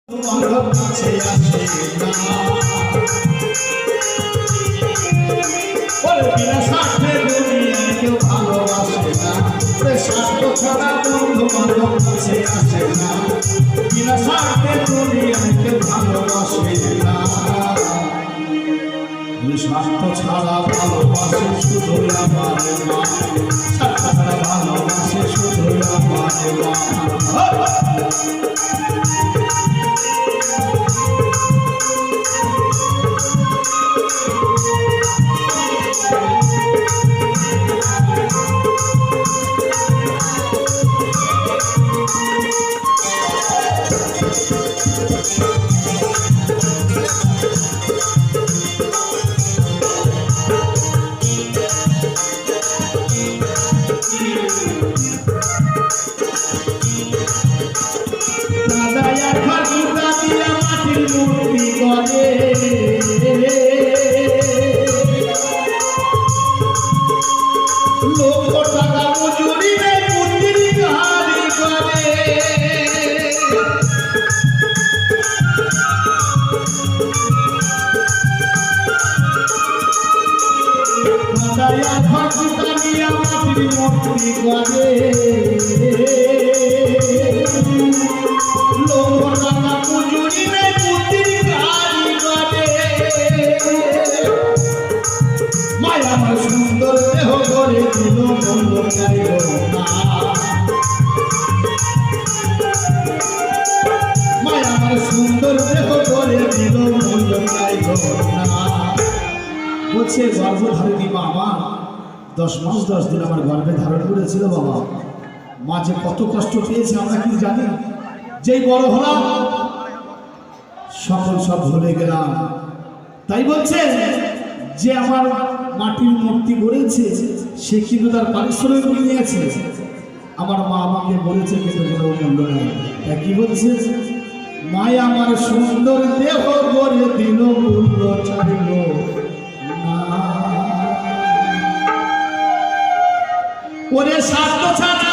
কাছে আসে না বিনা স্বার্থে দুনিয়ায় কেউ ভালোবাসে না স্বার্থ ছাড়া বন্ধু বান্ধব কাছে আসে না বিনা স্বার্থে দুনিয়ায় কেউ ভালোবাসে না স্বার্থ ছাড়া ভালোবাসে শুধু আমার মা স্বার্থ ছাড়া ভালোবাসে শুধু আমার মা মূর্তি করে লোক টাকা মজুরি মন্দির গাড়ি করে মাটির মূর্তি করে লোক টাকা মজুরি মায়া আমার সুন্দর দেহ করে দিল মন্দ চাইল না মায়া আমার সুন্দর দেহ করে দিল মন্দ চাইল না বলছে গর্ভধারিণী মা আমার 10 মাস 10 দিন আমার গর্ভে ধারণ করেছিল বাবা মা যে কত কষ্ট পেয়েছে আমরা কি জানি যেই বড় হলাম সকল সব ভুলে গেলাম তাই বলছে যে আমার মাটির মূর্তি গড়েছে সে কিন্তু তার পারিশ্রমিক নিয়েছে আমার মা আমাকে বলেছে কিন্তু কোনো মূল্য নেই তাই কি বলছে মায়া আমার সুন্দর দেহ গড়ে দিল মূল্য চাইল না ওরে স্বার্থ ছাড়া